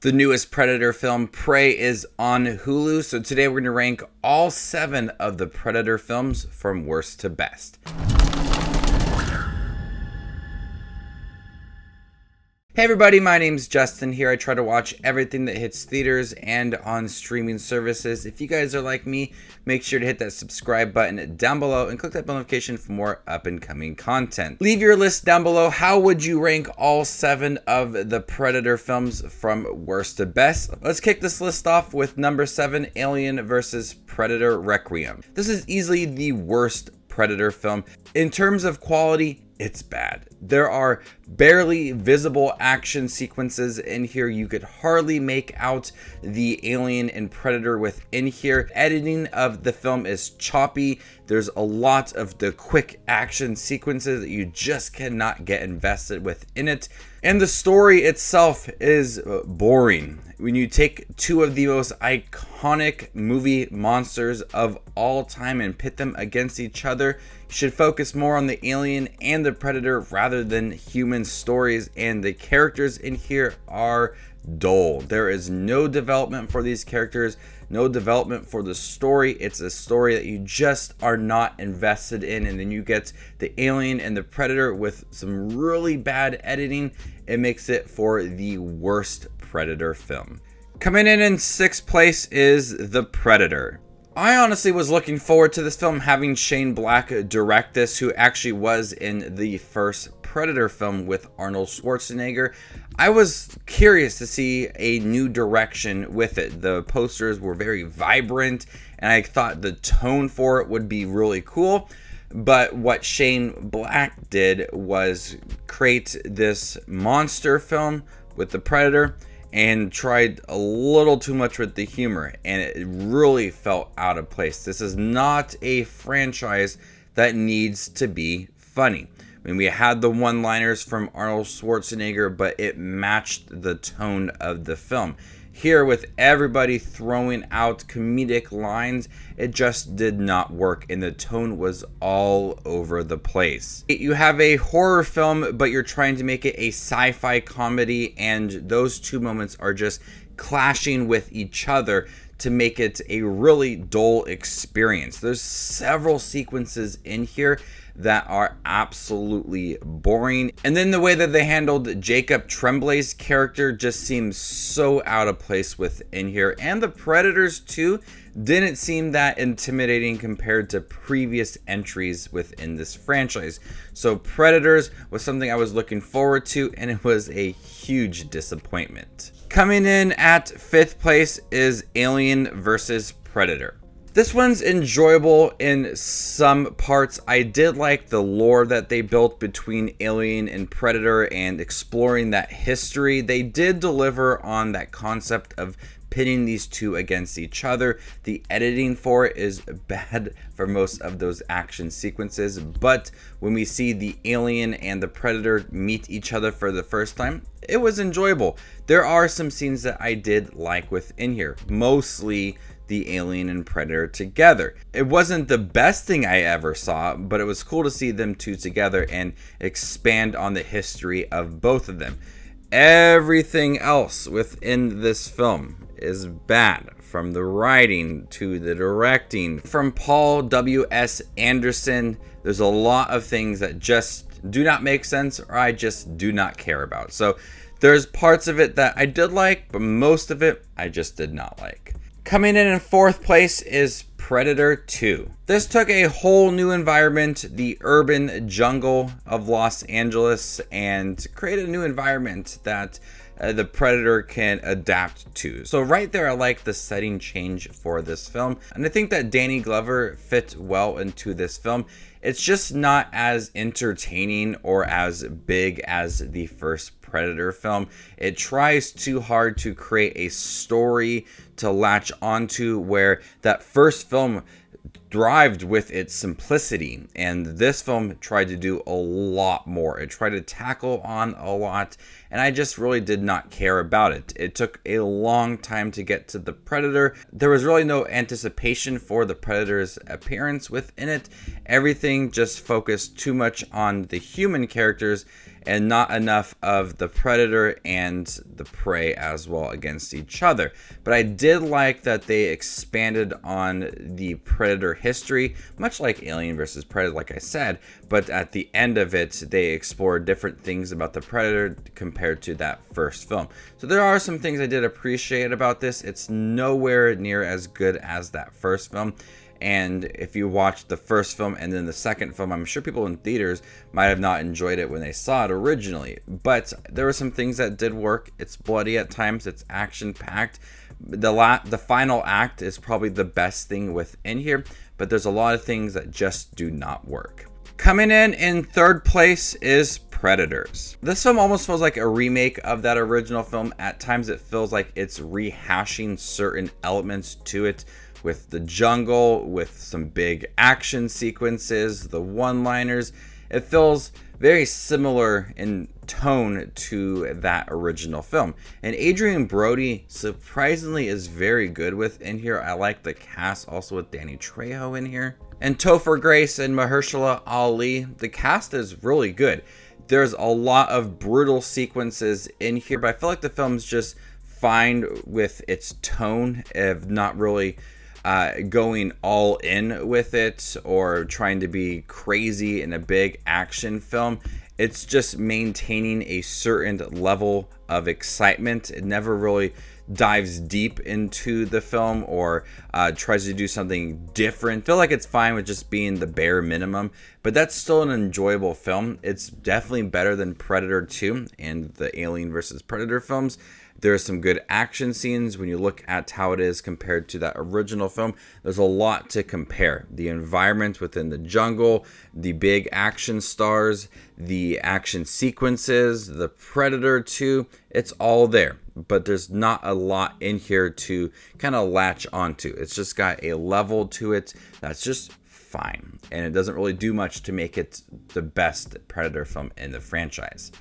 The newest Predator film, Prey, is on Hulu, so today we're going to rank all 7 of the Predator films from worst to best. Hey everybody, my name's Justin here. I try to watch everything that hits theaters and on streaming services. If you guys are like me, make sure to hit that subscribe button down below and click that bell notification for more up and coming content. Leave your list down below. How would you rank all 7 of the Predator films from worst to best? Let's kick this list off with number 7, Alien vs. Predator Requiem. This is easily the worst Predator film. In terms of quality, it's bad. There are barely visible action sequences in here. You could hardly make out the alien and Predator within here. Editing of the film is choppy. There's a lot of the quick action sequences that you just cannot get invested within it. And the story itself is boring. When you take 2 of the most iconic movie monsters of all time and pit them against each other, you should focus more on the alien and the Predator rather than human stories, and the characters in here are dull. There is no development for these characters, no development for the story. It's a story that you just are not invested in, and then you get the alien and the Predator with some really bad editing. It makes it for the worst Predator film. Coming in 6th place is The Predator. I honestly was looking forward to this film having Shane Black direct this, who actually was in the first Predator film with Arnold Schwarzenegger. I was curious to see a new direction with it. The posters were very vibrant, and I thought the tone for it would be really cool. But what Shane Black did was create this monster film with the Predator and tried a little too much with the humor, and it really felt out of place. This is not a franchise that needs to be funny. I mean, we had the one-liners from Arnold Schwarzenegger, but it matched the tone of the film. Here, with everybody throwing out comedic lines, it just did not work, and the tone was all over the place. You have a horror film, but you're trying to make it a sci-fi comedy, and those 2 moments are just clashing with each other to make it a really dull experience. There's several sequences in here that are absolutely boring. And then the way that they handled Jacob Tremblay's character just seems so out of place within here. And the Predators too didn't seem that intimidating compared to previous entries within this franchise. So Predators was something I was looking forward to, and it was a huge disappointment. Coming in at 5th place is Alien vs. Predator. This one's enjoyable in some parts. I did like the lore that they built between Alien and Predator and exploring that history. They did deliver on that concept of pitting these 2 against each other. The editing for it is bad for most of those action sequences, but when we see the alien and the Predator meet each other for the first time, it was enjoyable. There are some scenes that I did like within here, mostly the alien and Predator together. It wasn't the best thing I ever saw, but it was cool to see them 2 together and expand on the history of both of them. Everything else within this film is bad, from the writing to the directing. From Paul W.S. Anderson, there's a lot of things that just do not make sense, or I just do not care about. So there's parts of it that I did like, but most of it I just did not like. Coming in 4th place is Predator 2. This took a whole new environment, the urban jungle of Los Angeles, and created a new environment that the Predator can adapt to. So right there, I like the setting change for this film, and I think that Danny Glover fit well into this film. It's just not as entertaining or as big as the first Predator film. It tries too hard to create a story to latch onto, where that first film thrived with its simplicity, and this film tried to do a lot more. It tried to tackle on a lot, and I just really did not care about it. It took a long time to get to the Predator. There was really no anticipation for the Predator's appearance within it. Everything just focused too much on the human characters and not enough of the Predator and the prey as well against each other. But I did like that they expanded on the Predator history, much like Alien vs. Predator, like I said, but at the end of it, they explored different things about the Predator compared to that first film. So there are some things I did appreciate about this. It's nowhere near as good as that first film. And if you watch the first film and then the second film, I'm sure people in theaters might have not enjoyed it when they saw it originally. But there were some things that did work. It's bloody at times. It's action-packed. The final act is probably the best thing within here. But there's a lot of things that just do not work. Coming in third place is Predators. This film almost feels like a remake of that original film. At times it feels like it's rehashing certain elements to it, with the jungle, with some big action sequences, the one-liners. It feels very similar in tone to that original film. And Adrian Brody surprisingly is very good within here. I like the cast also with Danny Trejo in here. And Topher Grace and Mahershala Ali. The cast is really good. There's a lot of brutal sequences in here, but I feel like the film's just fine with its tone of not really going all in with it or trying to be crazy in a big action film. It's just maintaining a certain level of excitement. It never really dives deep into the film or tries to do something different. I feel like it's fine with just being the bare minimum, but that's still an enjoyable film. It's definitely better than Predator 2 and the Alien vs. Predator films. There are some good action scenes when you look at how it is compared to that original film. There's a lot to compare. The environment within the jungle, the big action stars, the action sequences, the Predator 2, it's all there. But there's not a lot in here to kind of latch onto. It's just got a level to it that's just fine. And it doesn't really do much to make it the best Predator film in the franchise.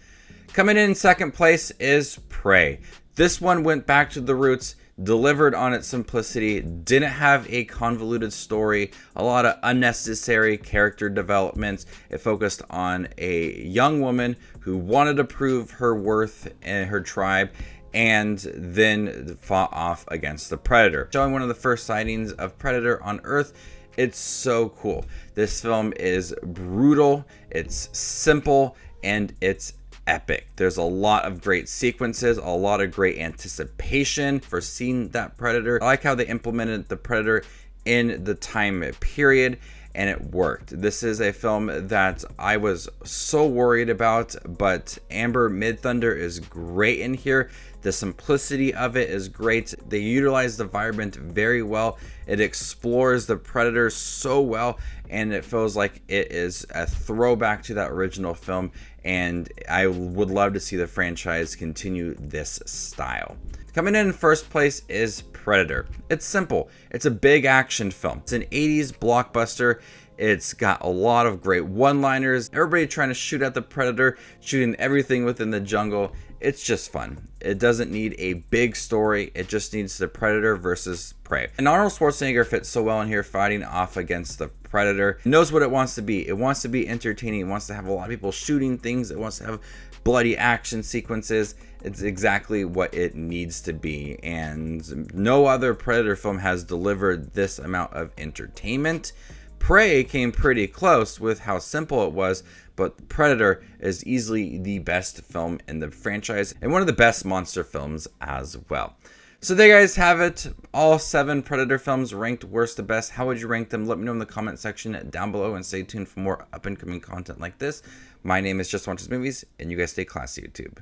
Coming in second place is Prey. This one went back to the roots, delivered on its simplicity, didn't have a convoluted story, a lot of unnecessary character developments. It focused on a young woman who wanted to prove her worth in her tribe and then fought off against the Predator. Showing one of the first sightings of Predator on Earth. It's so cool. This film is brutal, it's simple, and it's epic. There's a lot of great sequences, a lot of great anticipation for seeing that Predator. I like how they implemented the Predator in the time period, and it worked. This is a film that I was so worried about, but Amber Midthunder is great in here. The simplicity of it is great. They utilize the environment very well. It explores the Predator so well, and it feels like it is a throwback to that original film, and I would love to see the franchise continue this style. Coming in first place is Predator. It's simple. It's a big action film. It's an 80s blockbuster. It's got a lot of great one-liners. Everybody trying to shoot at the Predator, shooting everything within the jungle. It's just fun. It doesn't need a big story. It just needs the Predator versus prey. And Arnold Schwarzenegger fits so well in here fighting off against the Predator. It knows what it wants to be. It wants to be entertaining. It wants to have a lot of people shooting things. It wants to have bloody action sequences. It's exactly what it needs to be. And no other Predator film has delivered this amount of entertainment. Prey came pretty close with how simple it was, but Predator is easily the best film in the franchise and one of the best monster films as well. So there you guys have it. All 7 Predator films ranked worst to best. How would you rank them? Let me know in the comment section down below, and stay tuned for more up and coming content like this. My name is Just Watches Movies, and you guys stay classy, YouTube.